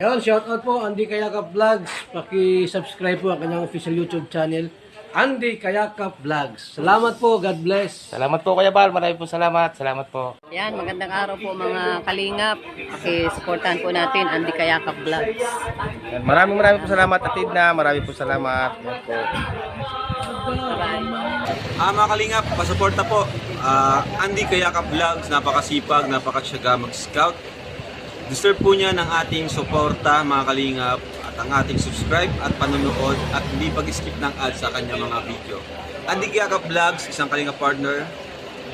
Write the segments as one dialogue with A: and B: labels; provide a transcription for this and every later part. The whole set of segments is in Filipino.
A: Ayun, shoutout po Andy Kayakap Vlogs. Paki-subscribe po ang kanyang official YouTube channel, Andy Kayakap Vlogs. Salamat po, God bless.
B: Salamat po Kuya Bal, maraming po salamat. Salamat po.
C: Yan, magandang araw po mga kalingap. Paki-supportahan po natin Andy Kayakap Vlogs.
B: Yan, maraming po salamat Atid na, maraming po salamat. Yan po.
D: Mga kalingap, pasuporta po. Andy Kayakap Vlogs, napakasipag, napakasyaga mag-scout. Deserve po niya ng ating suporta mga kalingap at ang ating subscribe at panonood at hindi pag-skip ng ads sa kanya mga video. Andy Kayakap Vlogs, isang kalingap partner.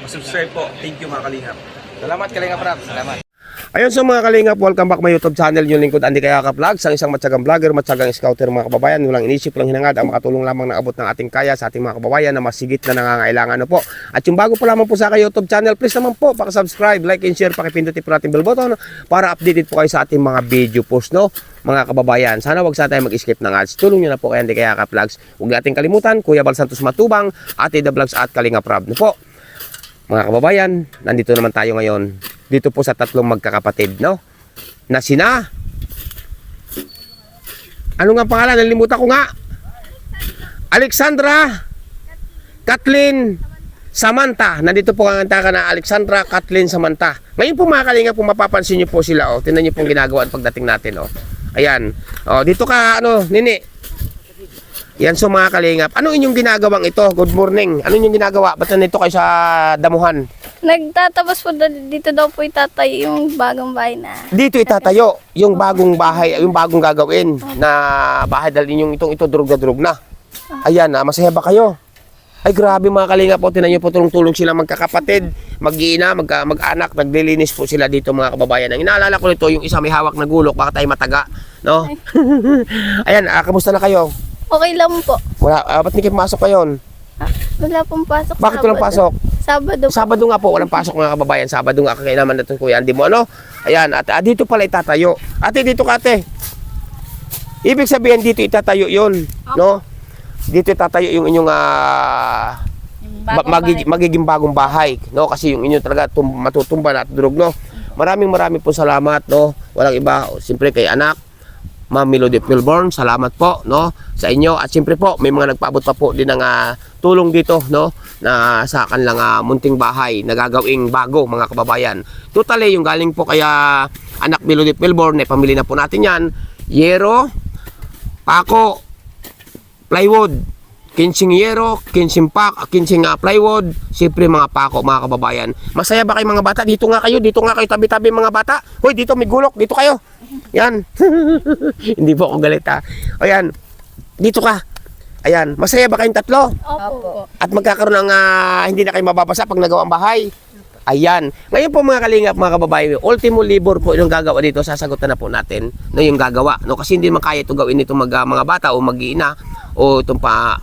D: Subscribe po. Thank you mga kalingap.
B: Salamat Kalingap Rap, salamat.
E: Ayun sa mga kalingap, welcome back my YouTube channel, yung lingkod Andy Kayakap Vlogs, ang isang matyagang vlogger, matyagang scouter mga kababayan, walang inisip, walang hinangad, ang makatulong lamang na abot ng ating kaya sa ating mga kababayan na masigit na nangangailangan po. At yung bago pa lamang po sa aking YouTube channel, please naman po, paki-subscribe, like and share, pakipindutin po natin bell button para updated po kayo sa ating mga video post, no? Mga kababayan, sana wag sa tayo mag-skip ng ads. Tulong nyo na po kay Andy Kayakap Vlogs. Huwag natin kalimutan, Kuya Bal Santos Matubang, Ate The Vlogs at Kalingap Rab. No po. Mga kababayan, nandito naman tayo ngayon dito po sa tatlong magkakapatid, no? Na sina ano nga pangalan? Nalimutan ko nga. Alexandra, Kathleen, Samantha. Nandito po ang antaka na Alexandra, Kathleen, Samantha. Ngayon po mga kalingap, kung mapapansin niyo po sila, oh, tingnan niyo pong ginagawa pagdating natin, oh. Ayan. Oh, dito ka ano, Nini. Yan so mga kalingap. Ano inyong ginagawang ito? Good morning. Ano inyong ginagawa? Ba't nandito kayo sa damuhan?
F: Nagtatapos po dito daw po itatayo yung bagong bahay na.
E: Dito itatayo yung bagong bahay, yung bagong gagawin na bahay dahil yung ito durog na. Ayan, masaya ba kayo? Ay grabe mga kalingap po, tinan niyo po tulong-tulong sila magkakapatid, mag-iina, mag-anak, naglilinis po sila dito mga kababayan. Ang inaalala ko nito, yung isa may hawak na gulok, baka tayo mataga, no? Ayan, kamusta na kayo?
F: Okay lang po.
E: Wala, ba't hindi kayo pumasok ngayon?
F: Wala pong pasok.
E: Bakit walang pasok?
F: Sabado po.
E: Sabado nga po, walang pasok mga kababayan. Sabado nga kaya naman natin Kuya Andy mo, ano? Ayan, at dito pala itatayo. Ate, dito ka ate. Ibig sabihin dito itatayo yun, no? Dito itatayo yung inyong magiging bagong bahay, no? Kasi yung inyo talaga matutumba na at durog, no? Maraming po salamat, no? Walang iba, siyempre kay anak, Ma'am Melody Pilborn, salamat po, no? Sa inyo at siyempre po may mga nagpaabot pa po din ng tulong dito, no? Na sa kanilang munting bahay na gagawing bago mga kababayan. Totally yung galing po kaya anak Melody Pilborn, pamili na po natin yan. Yero, pako, plywood, kinsing yero, kinsing plywood, siyempre mga pako mga kababayan. Masaya ba kayo mga bata? Dito nga kayo tabi-tabi mga bata. Hoy, dito may gulok, dito kayo. Yan. Hindi po ako galit ha. Ayan. Dito ka. Ayan. Masaya ba kayong tatlo?
F: Opo.
E: At magkakaroon ng hindi na kayo mababasa pag nagawa ang bahay. Ayan. Ngayon po mga kalingap, mga kababayan, ultimo libor po yung gagawa dito, sasagutan na po natin no, yung gagawa. No? Kasi hindi man kaya ito gawin itong mga bata o mag-iina o itong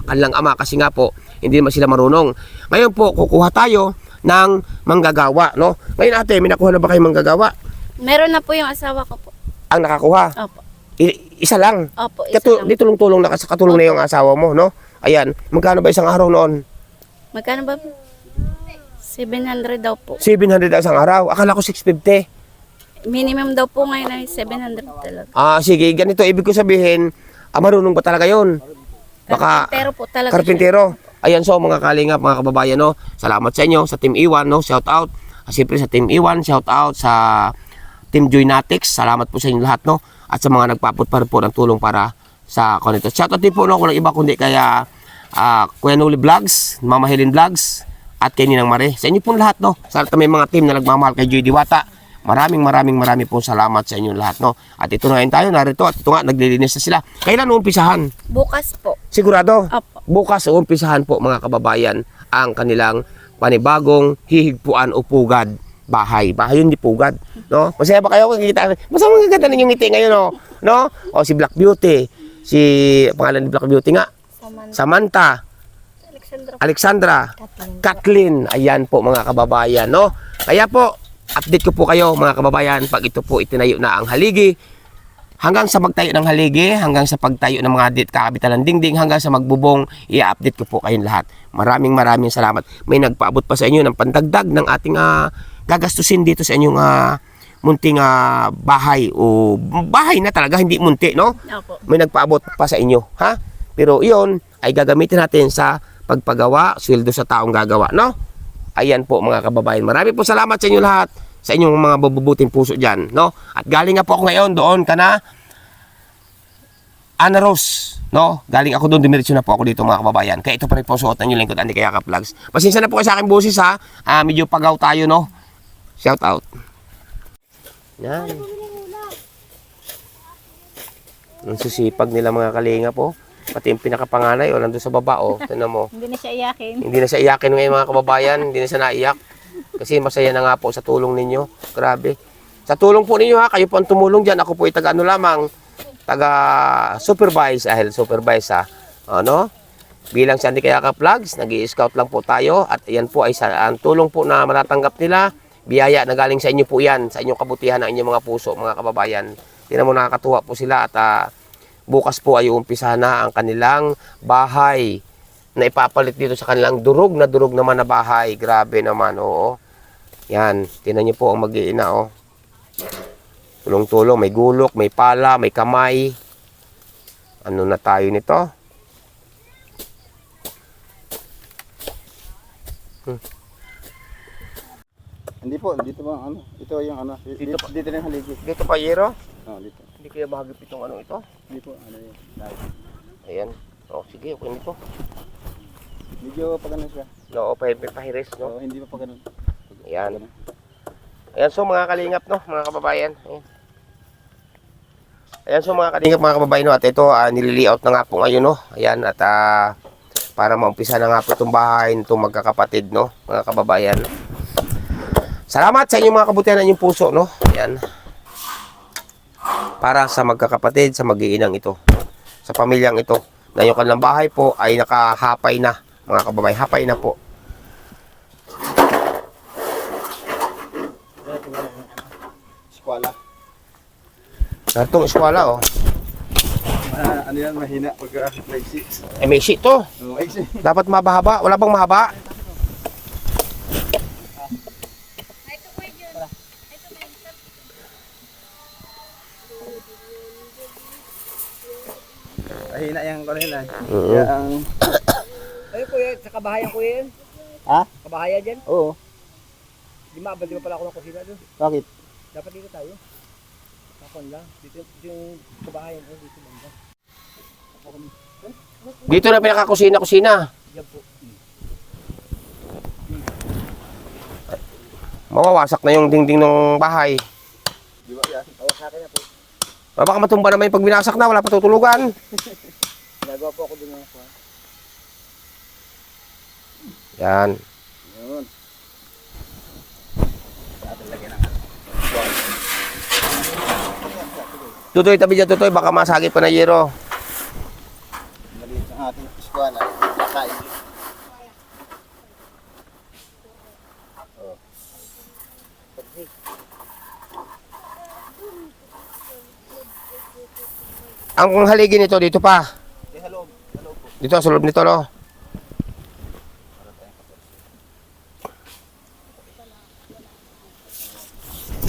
E: kanilang ama kasi nga po, hindi naman sila marunong. Ngayon po, kukuha tayo ng manggagawa. No? Ngayon ate, may nakuha na ba kayong manggagawa?
F: Meron na po yung asawa ko po.
E: Ang nakakuha?
F: Opo.
E: Isa lang?
F: Opo, isa lang.
E: Di tulong-tulong na katulong na yung asawa mo, no? Ayan. Magkano ba isang araw noon?
F: Magkano ba? 700 daw po.
E: 700 ang isang araw. Akala ko 650.
F: Minimum daw po ngayon ay 700 talaga.
E: Sige. Ganito, ibig ko sabihin, marunong ba talaga yun? Baka
F: Karpintero po talaga
E: karpintero. Ayan, so mga kalingap, mga kababayan, no? Salamat sa inyo, sa Team Iwan, no? Shout out. Siyempre sa Team Iwan, shout out sa Team Joynatics. Salamat po sa inyo lahat, no? At sa mga nagpapot pa rin po ng tulong para sa kanito. Shout out din po, no? Kung iba kundi kaya Kuya Nuli Vlogs, Mama Helen Vlogs, at kay Ninang Mare. Sa inyo po lahat, no? Sa may mga team na nagmamahal kay Joy Diwata. Maraming po salamat sa inyo lahat, no? At ito na tayo, narito. At ito nga, naglilinis na sila. Kailan uumpisahan?
F: Bukas po.
E: Sigurado?
F: Opo.
E: Bukas uumpisahan po mga kababayan ang kanilang panibagong hihigpuan o pugad bahay. Bahay yun, di pugad. No? Masaya ba kayo? Masaya magaganda ninyong ngiti ngayon, no? O si Black Beauty. Si pangalan ni Black Beauty nga. Samantha. Alexandra. Kathleen. Ayan po mga kababayan, no? Kaya po, update ko po kayo mga kababayan pag ito po itinayo na ang haligi. Hanggang sa magtayo ng haligi, hanggang sa pagtayo ng mga kakabitan ng dingding, hanggang sa magbubong, i-update ko po kayong lahat. Maraming salamat. May nagpaabot pa sa inyo ng pandagdag ng ating gagastusin dito sa inyong munting bahay o bahay na talaga, hindi munti, no?
F: Opo.
E: May nagpaabot pa sa inyo, ha? Pero iyon ay gagamitin natin sa pagpagawa, sweldo sa taong gagawa, no? Ayan po mga kababayan. Marami po salamat sa inyo lahat, sa inyong mga mabubuting puso dyan, no? At galing nga po ako ngayon doon ka na Anaros, no? Galing ako doon, dumiretso na po ako dito mga kababayan. Kaya ito pa rin po suot ng lingkod, Andy Kayakap Vlogs. Pasensya na po kayo sa aking boses, ha? Medyo pagaw tayo, no? Shout out. Yan. Ang susipag nila mga kalinga po. Pati yung pinakapanganay, nandun sa baba, Tignan mo.
F: Hindi na siya iyakin.
E: Hindi na siya iyakin ngayon mga kababayan. Hindi na siya naiyak. Kasi masaya na nga po sa tulong ninyo. Grabe. Sa tulong po ninyo, ha, kayo po ang tumulong dyan. Ako po ay taga-ano lamang. Taga-supervise. Supervise, ha. Ano? Bilang sa Andy Kayakap Vlogs, nag-i-scout lang po tayo. At yan po ay ang tulong po na matatanggap nila. Biyaya na galing sa inyo po yan. Sa inyong kabutihan ng inyong mga puso, mga kababayan. Tingnan mo, nakakatuwa po sila. At bukas po ay umpisa na ang kanilang bahay na ipapalit dito sa kanilang durog naman na bahay. Grabe naman, oo. Yan, tingnan niyo po ang mag-iina, Tulong-tulong, may gulok, may pala, may kamay. Ano na tayo nito?
B: Hindi po, dito ba ano? Ito yung ano, dito na yung haligi.
E: Dito pa, Yero?
B: Dito.
E: Hindi kaya mahagip itong ano ito?
B: Hindi po, ano yun.
E: Ayan. Sige, okay nito.
B: Medyo pa ganun siya.
E: No, pahiris, no?
B: Hindi pa ganun.
E: Ayan. Ayan, so mga kalingap, no, mga kababayan. Ayan, so mga kalingap, mga kababayan, no, at ito, nililiaut na nga po ngayon, no. Ayan, at para maumpisa na nga po itong bahay nitong magkakapatid, no, mga kababayan. Salamat sa inyong mga kabutihan ng inyong puso, no. Ayan. Para sa magkakapatid, sa mag-iinang ito, sa pamilyang ito, na yung kanilang bahay po ay nakahapay na, mga kababayan, hapay na po.
B: Eskwala.
E: Nartong eskwala,
B: Ano yan, mahina pag maiksi.
E: may sheet to.
B: Maiksi.
E: Dapat mahaba. Wala bang mahaba?
B: Mahina yung kanina.
E: Oo.
A: Ayun kuya, sa kabahayan kuya yan.
B: Ha?
A: Kabahayan dyan.
B: Oo.
A: Di ba pala ako ng kusina doon?
B: Bakit?
A: Dapat dito tayo. Kapon lang. Dito yung kabahayan. Dito banda.
E: Dito na pinakakusina-kusina.
A: Yan po.
E: Mawawasak na yung dingding ng bahay.
B: Di ba yan?
A: Awas sa akin na po.
E: Baka matumba naman yung pag binasak na, wala pa tutulugan.
A: Nagawa po ako doon ng kuha.
E: Yan.
B: Yun.
E: Tutoy, tabi dyan, tutoy. Baka masagit pa na Yero.
B: Maliit ang ating eskwala. Kain.
E: Ang haligi nito, dito pa. Dito, sa loob nito, no?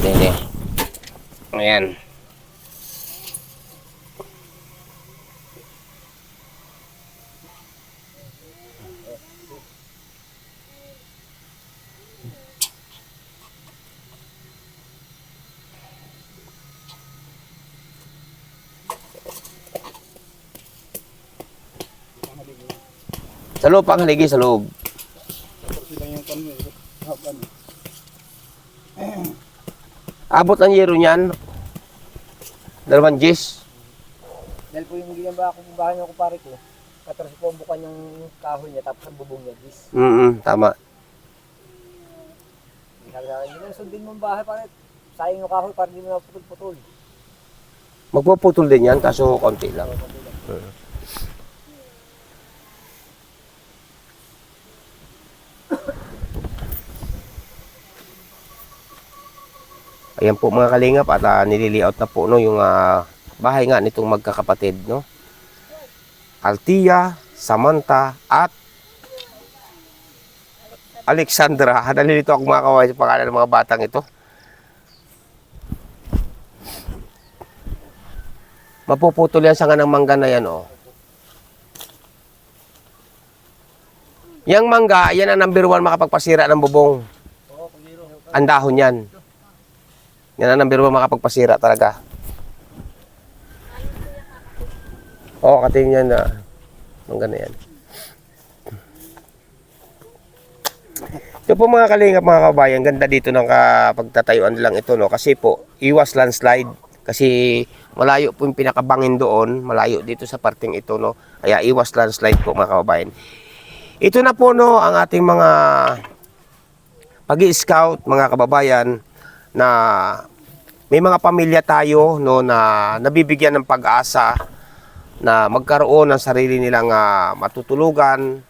E: Hindi. Ayan. Sa loob ang haligi, sa loob. Abot ang Yero niyan. 2 Gs.
A: Dahil po yung ginamba akong bahay ng kumpare ko. Katras po ang bukan yung kahoy niya tapos ang bubong niya.
E: Tama.
A: Hindi na sundin mo ang bahay pare. Sayang yung kahoy para hindi mo na putol-putol.
E: Magpuputol din yan, kaso konti lang. Ayan po mga kalingap at nililiaut na po no, yung bahay nga nitong magkakapatid. No? Altia, Samantha at Alexandra. Nalilito ako mga kaway sa pangalan ng mga batang ito. Mapuputol yan sa ng mangga na yan, oh. Yang mangga, yan ang number 1 makapagpasira ng bubong. Ang dahon yan. Yan ang number 1 makapagpasira talaga. Oo, kating yan na. Mangga na yan. Ito po mga kalingap, mga kabayan, ganda dito ng pagtatayuan lang ito, no? Kasi po, iwas landslide. Kasi malayo po yung pinakabangin doon, malayo dito sa parting ito, no? Kaya iwas landslide po mga kababayan. Ito na po, no, ang ating mga pag-i-scout, mga kababayan, na may mga pamilya tayo, no, na nabibigyan ng pag-asa na magkaroon ng sarili nilang matutulugan,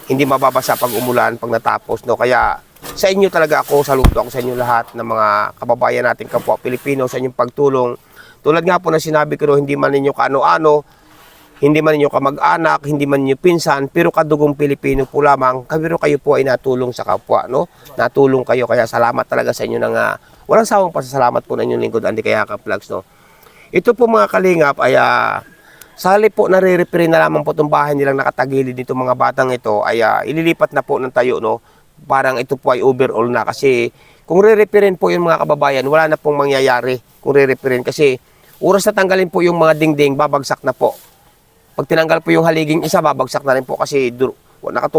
E: hindi mababasa pag umulan, pag natapos, no. Kaya sa inyo talaga ako, saludo ako sa inyo lahat ng mga kababayan natin kapwa Pilipino sa inyong pagtulong. Tulad nga po na sinabi ko, no, hindi man ninyo kaano-ano, hindi man ninyo kamag-anak, hindi man ninyo pinsan, pero kadugong Pilipino po lamang, pero kayo po ay natulong sa kapwa, no? Natulong kayo, kaya salamat talaga sa inyo ng walang sawang pasasalamat po na inyong lingkod, Andy Kayakap Vlogs, no? Ito po mga kalingap ay sali po nare-repair na lamang po itong bahay nilang nakatagilid dito mga batang ito ay ililipat na po ng tayo, no? Parang ito po ay overall na kasi kung re-repairin po yung mga kababayan, wala na pong mangyayari kung re-repairin kasi oras na tanggalin po yung mga dingding, babagsak na po. Pag tinanggal po yung haliging isa, babagsak na rin po kasi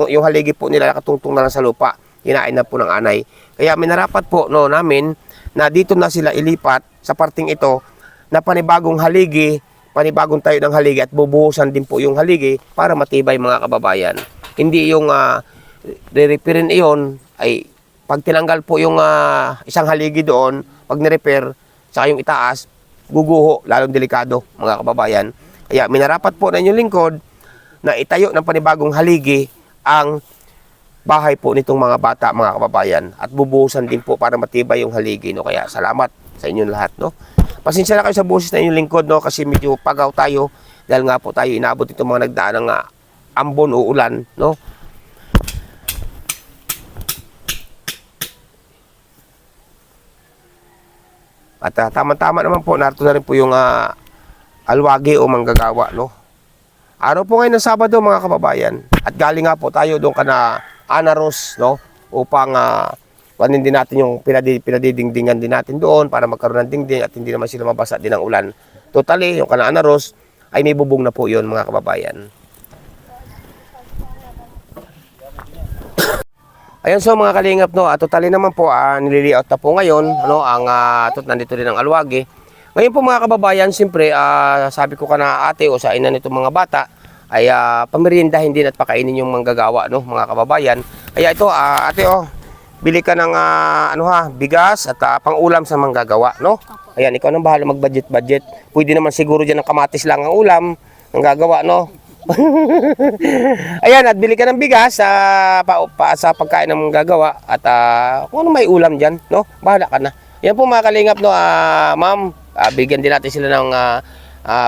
E: yung haligi po nila nakatungtong na lang sa lupa. Hinain na po ng anay. Kaya minarapat po, no, namin na dito na sila ilipat sa parting ito na panibagong haligi, panibagong tayo ng haligi at bubuhusan din po yung haligi para matibay mga kababayan. Hindi yung re-repairin iyon ay pag tinanggal po yung isang haligi doon, pag ni-repair, saka yung itaas, guguho, lalong delikado mga kababayan. Kaya minarapat po na inyong lingkod na itayo ng panibagong haligi ang bahay po nitong mga bata, mga kababayan. At bubuhusan din po para matibay yung haligi, no? Kaya salamat sa inyong lahat, no? Pasensya na kayo sa boses na inyong lingkod, no? Kasi medyo pagaw tayo dahil nga po tayo inabot itong mga nagdaan ng ambon o ulan, no? At tama-tama naman po, narito na rin po yung alwagi o manggagawa, no? Araw po ngayon ng Sabado mga kababayan. At galing nga po tayo doon kana Anaros, no? Upang kunin din natin yung pinadidingdingan din natin doon para magkaroon ng dingding at hindi naman sila mabasa din ng ulan. Totally, yung kana Anaros ay may bubong na po yun mga kababayan. Ayun, so mga kalingap, no, totally naman po nililiot na po ngayon, ano, ang nandito din ang alwagi. Ngayon po mga kababayan, siyempre sabi ko kana ate o sa ina nitong mga bata ay pameriendahin din at pakainin yung manggagawa, no, mga kababayan. Kaya ito ate, bili ka ng bigas at pang-ulam sa manggagawa, no. Ayan, ikaw nang bahala mag-budget. Pwede naman siguro diyan ng kamatis lang ang ulam ng gagawa, no. Ayan, at bili ka ng bigas sa pagkain ng manggagawa at kung ano may ulam diyan, no. Bahala ka na. Yan po mga kalingap, no, ma'am. Bigyan din natin sila ng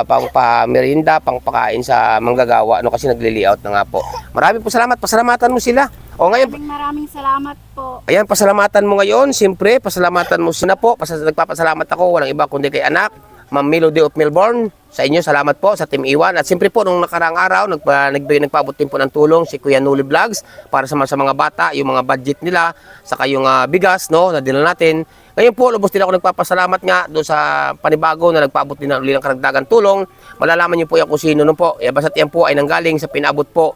E: pang-pamerinda, pang-pakain sa manggagawa, no, kasi nagli-layout na nga po. Marami po salamat, pasalamatan mo sila. O ngayon,
F: Maraming salamat po.
E: ayan, pasalamatan mo ngayon, siyempre, pasalamatan mo sila po. Nagpapasalamat ako, walang iba kundi kay anak, Ma'am Melody of Melbourne. Sa inyo, salamat po sa Team Iwan. At siyempre po, nung nakaraang araw, nagpaabot din po ng tulong si Kuya Nuli Vlogs para sa mga bata, yung mga budget nila, saka yung bigas, no, na dinala natin. Ngayon po, lubos din ako nagpapasalamat nga doon sa panibago na nagpaabot din ng karagdagan tulong. Malalaman niyo po yan kung sino nun po. Basta't yan po ay nanggaling sa pinabot po.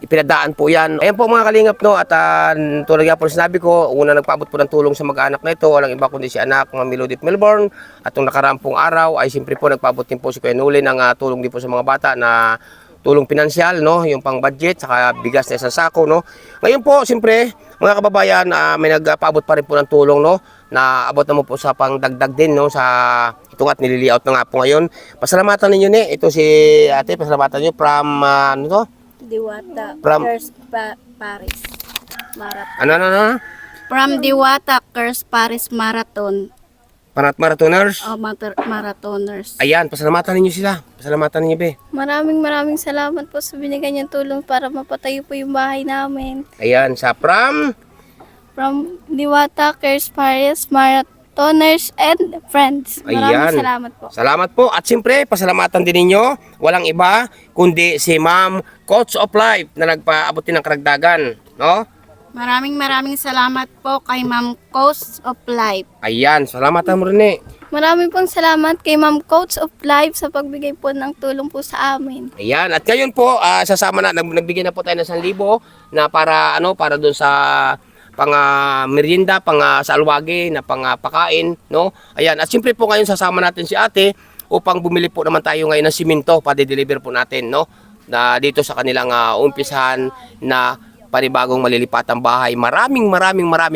E: Ipinadaan po yan. Ayan po mga kalingap, no, at tulad nga po sinabi ko, una nagpaabot po ng tulong sa mag-anak na ito, walang iba kundi si anak, Ma'am Melody of Melbourne. At nung nakaraang pong araw ay siyempre po nagpaabot din po si Kuya Nuli ng tulong din po sa mga bata na tulong pinansyal, no, yung pang budget, saka bigas na isang sako, no. Ngayon po, siyempre, mga kababayan, may nagpaabot pa rin po ng tulong, no, na abot na mo po sa pangdagdag din, no, sa ito nga't nililiaut na nga po ngayon. Pasalamatan ninyo ni, ito si ate, pasalamatan nyo from, ano to?
F: Diwata
E: From-
F: Curse Paris Marathon.
E: Ano?
F: From Diwata Curse Paris Marathon.
E: Panat Marathoners.
F: Marathoners.
E: Ayan, pasalamatan ninyo sila. Pasalamatan ninyo, be.
F: Maraming salamat po sa binigay niyong tulong para mapatayo po yung bahay namin.
E: Ayan, sa from
F: From Diwata Curse Paris donors, and friends. Maraming
E: Ayan.
F: salamat po.
E: Salamat po. At siyempre, pasalamatan din ninyo. Walang iba, kundi si Ma'am Coach of Life na nagpaabot din ng karagdagan. No?
G: Maraming salamat po kay Ma'am Coach of Life.
E: Ayan, salamatan mo rin eh.
F: Maraming pong salamat kay Ma'am Coach of Life sa pagbigay po ng tulong po sa amin.
E: Ayan, at ngayon po, sasama na, nagbigay na po tayo ng 1,000 na para, para doon sa pang merienda, pang sa alwage, na pang pakain, no? Ayan, at siyempre po ngayon sasama natin si ate upang bumili po naman tayo ngayon ng simento, pa-deliver po natin, no? Na dito sa kanilang umpisahan na panibagong malilipatang bahay. Maraming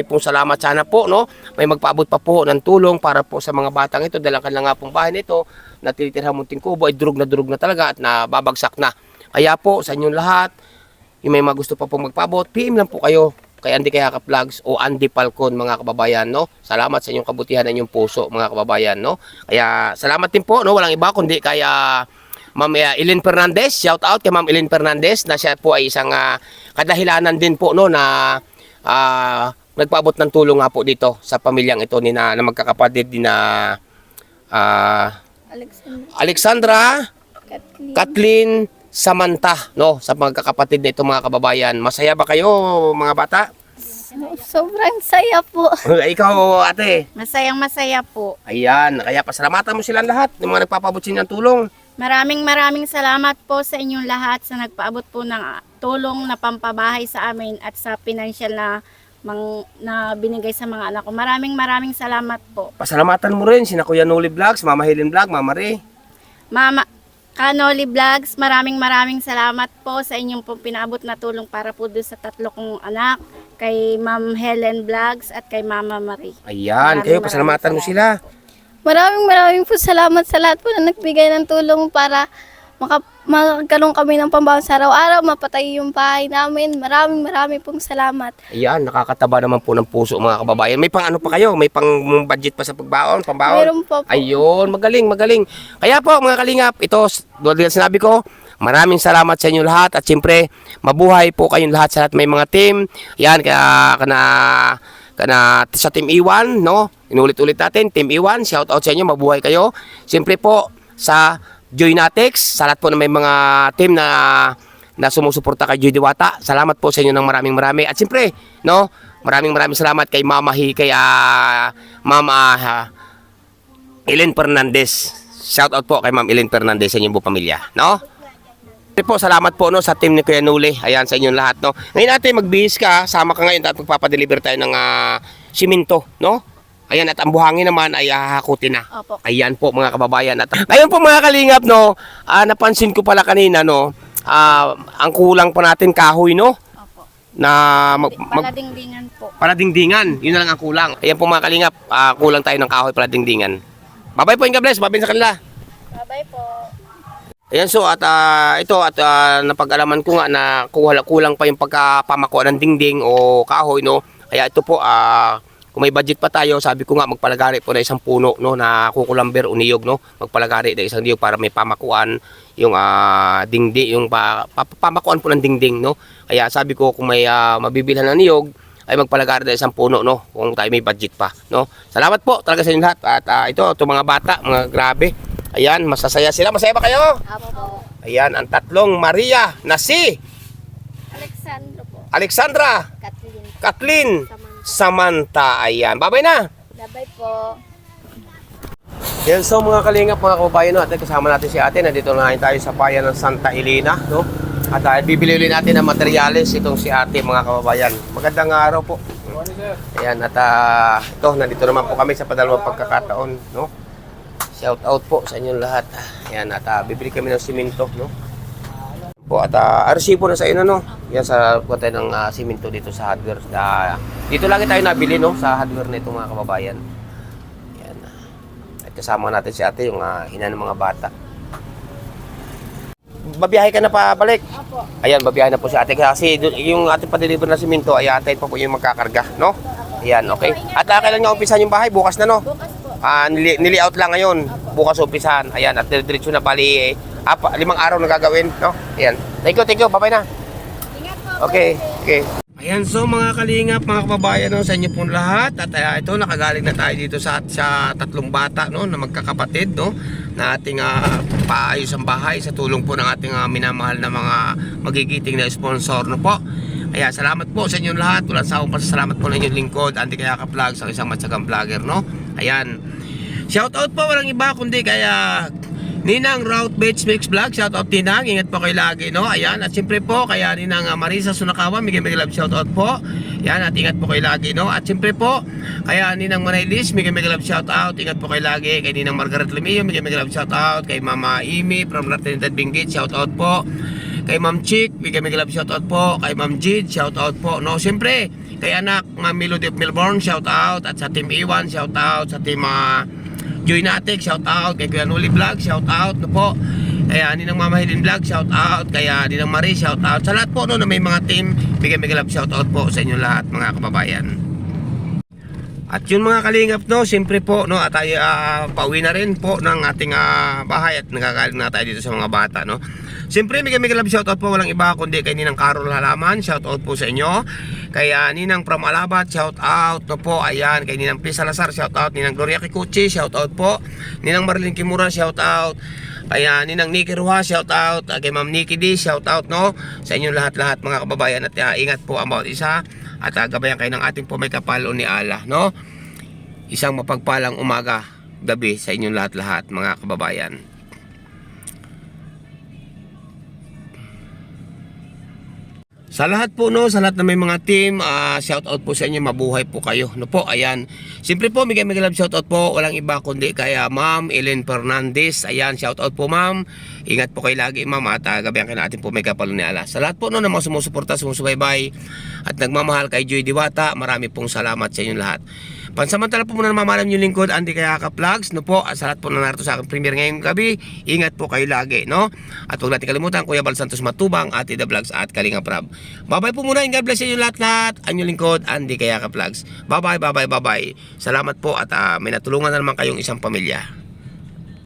E: pong salamat sana po, no? May magpaabot pa po ng tulong para po sa mga batang ito dahil ang kanilang nga pong bahay nito na tinitirhan munting kubo ay durug na talaga at nababagsak na. Kaya po sa inyong lahat, yung may mga gusto pa pong magpaabot, PM lang po kayo kay Andy Kayakap Vlogs o Andy Falcon, mga kababayan, no? Salamat sa inyong kabutihan ng inyong puso, mga kababayan, no? Kaya salamat din po, no? Walang iba kundi kaya Ma'am Ellen Fernandez. Shout out kay Ma'am Ellen Fernandez na siya po ay isang kadahilanan din po, no, na nagpaabot ng tulong nga po dito sa pamilyang ito ni na magkakapatid din na Alexandra, Kathleen, Samantha, no, sa magkakapatid na ito, mga kababayan. Masaya ba kayo, mga bata?
F: Sobrang saya po.
E: Ikaw, ate.
G: Masaya po.
E: Ayan, kaya pasalamatan mo silang lahat ng mga nagpapabot sa inyo ng tulong.
G: Maraming salamat po sa inyong lahat sa nagpaabot po ng tulong na pampabahay sa amin at sa financial na binigay sa mga anak ko. Maraming salamat po.
E: Pasalamatan mo rin sina Kuya Noli Vlogs, Mama Helen Vlog, Mama Ray.
G: Mama Kanoli Vlogs, maraming salamat po sa inyong pong pinaabot na tulong para po doon sa 3 kong anak, kay Ma'am Helen Vlogs at kay Mama Marie.
E: Ayan, kayo pasalamatan mo sila.
F: Maraming po salamat sa lahat po na nagbigay ng tulong para magkaroon kami ng pambaon sa araw-araw, mapatay yung bahay namin. Maraming pong salamat.
E: Ayan, nakakataba naman po ng puso, mga kababayan. May pang ano pa kayo? May pang budget pa sa pambaon?
F: Meron po.
E: Ayun, magaling. Kaya po, mga kalingap, ito, doon sinabi ko, maraming salamat sa inyo lahat. At siyempre, mabuhay po kayong lahat sa lahat. May mga team. Ayan, kana sa Team Iwan, no? Inulit-ulit natin, Team Iwan, shout out sa inyo, mabuhay kayo. Siyempre po, sa Joynatex, sa lahat po na may mga team na sumusuporta kay Joy Diwata. Salamat po sa inyo ng marami. At siyempre, no, maraming salamat kay Mama kay Mama Ellen Fernandez. Shout out po kay Ma'am Ellen Fernandez sa inyong buong pamilya, no? Siyempre po, salamat po, no, sa team ni Kuya Noli. Ayan, sa inyong lahat, no. Ngayon natin magbihis ka, sama ka ngayon at magpapadeliver tayo ng simento, no? Ayan, at ang buhangin naman ay hahakutin na.
G: Opo.
E: Ayan po, mga kababayan. At ngayon po, mga kalingap, no, napansin ko pala kanina, no, ang kulang pa natin kahoy, no?
G: Opo.
E: Na
G: Paladingdingan po.
E: paladingdingan. Yun na lang ang kulang. Ayan po, mga kalingap, kulang tayo ng kahoy paladingdingan. Bye-bye po, God bless. Bye-bye sa kanila.
G: Bye po.
E: Ayan, so at napag-alaman ko nga na kulang pa yung pagkapamakuha ng dingding o kahoy, no. Kaya ito po, kung may budget pa tayo, sabi ko nga magpalagari po na isang puno, no, na kukulamber o niyog, no. Magpalagari na isang niyog para may pamakuan yung dingding, yung pamakuan po ng dingding, no. Kaya sabi ko kung may mabibilhan ng niyog ay magpalagari na isang puno, no, kung tayo may budget pa, no. Salamat po talaga sa inyo lahat. At ito mga bata, mga grabe. Ayan, masasaya sila. Masaya ba kayo?
F: Apo.
E: Ayan, ang tatlong Maria na si Alexandra, Kathleen, Samantha. Ayan, babay na.
F: Bye po.
E: Yan, so mga kalingap, mga kababayan, no, at kasama natin si ate. Nandito na tayo sa bayan ng Santa Elena, no? At bibili ulit natin ng materyales itong si ate, mga kababayan. Magandang araw po. Ayan, at ito, nandito naman po kami sa padalawang pagkakataon, no? Shout out po sa inyong lahat. Ayan, at bibili kami ng simento, no? Po, at resibo na sa inyo, no? Yan, sa tayo ng simento dito sa hardware. Dito lagi tayo nabili, no? Sa hardware na ito, mga kababayan. Yan. At kasama natin si ate, yung ina ng mga bata. Babiyahe ka na pa balik?
G: Opo.
E: Ayan, babiyahe na po si ate. Kasi yung ating pa-deliver na simento, ay ate pa po yung magkakarga, no? Ayan, okay. At kailan nga umpisan yung bahay? Bukas na, no?
G: Bukas po.
E: Nili-out lang ngayon. Bukas umpisan. Ayan, at diretso na pali 5 araw na gagawin, no? Ayan. Thank you. Bye-bye na.
G: Ingat po.
E: Okay. Ayan, so mga kalingap, mga kababayan, no, sa inyo pong lahat. At ito, nakagaling na tayo dito sa tatlong bata, no, na magkakapatid, no, na ating paayos ang bahay sa tulong po ng ating minamahal na mga magigiting na sponsor, no po. Ayan, salamat po sa inyong lahat. Walang sawang pasasalamat po ng inyong lingkod, Andy Kayaka Vlogs, ang isang matsagang vlogger, no. Ayan, shoutout po, walang iba kundi kaya Ninang Route Beach Mix Vlog, shoutout Ninang, ingat po kayo lagi, no. Ayan, at siyempre po kaya Ninang Marisa Sunakawa, migay love shoutout po. Ayan, at ingat po kayo lagi, no. At siyempre po kaya Ninang Manaylis, migay love shoutout, ingat po kayo lagi. Kay Ninang Margaret Lemillo, migay love shoutout. Kay Mama Imi from Trinidad Benguet, shoutout po. Kay Ma'am Chick, bigay love shoutout po. Kay Ma'am Jid, shoutout po, no. Siyempre kay anak Ma'am Melody of Melbourne, shoutout. At sa Team Iwan, shoutout. Sa Team Joy Natik, shout out. Kay Kuya Nuli Vlog, shout out, no po. Kaya Ninang Mama Helen Vlog, shout out. Kaya Ninang Marie, shout out. Sa lahat po, no, na may mga team, bigay love shout out po sa inyo lahat, mga kababayan. At yun mga kalingap, no, siyempre po, no, at tayo pauwi na rin po ng ating bahay at nagagaling na tayo dito sa mga bata, no. Siyempre, bigay love shout out po, walang iba kundi kay Ninang Carol Halaman, shout out po sa inyo. Kaya Ninang from Alabat, shout out, no po. Ayan, kay Ninang P. Salazar, shout out. Ninang Gloria Kikuchi, shout out po. Ninang Marilyn Kimura, shout out. Kaya Ninang Nikki Ruha, shout out. Kay Ma'am Nikki D, shout out, no, sa inyong lahat-lahat mga kababayan. At ingat po ang bawat isa. At gabayan kayo ng ating po may kapal o ni Allah, no. Isang mapagpalang umaga, gabi sa inyong lahat-lahat mga kababayan. Sa lahat po, no, sa lahat na may mga team, shout out po sa inyo, mabuhay po kayo, no po. Ayan, siyempre po bigay love shout out po, walang iba kundi kaya Ma'am Ellen Fernandez. Ayan, shout out po Ma'am, ingat po kayo lagi Ma'am, at gabayan kayo natin po may kapalo ni Allah. Sa lahat po, no, na mga sumusuporta, sumusubaybay at nagmamahal kay Joy Diwata, marami pong salamat sa inyong lahat. Pansamantala po muna namamalam yung lingkod, Andy Kayaka Vlogs, no po. At sa lahat po na narito sa aking premiere ngayong gabi, ingat po kayo lagi, no. At huwag natin kalimutan, Kuya Bal Santos Matubang, Ate The Vlogs at Kalinga Prab. Bye-bye po muna, and God bless you lahat-lahat. Ang yung lingkod, Andy Kayaka Vlogs. Bye-bye, bye-bye, bye-bye. Salamat po at may natulungan na naman kayong isang pamilya.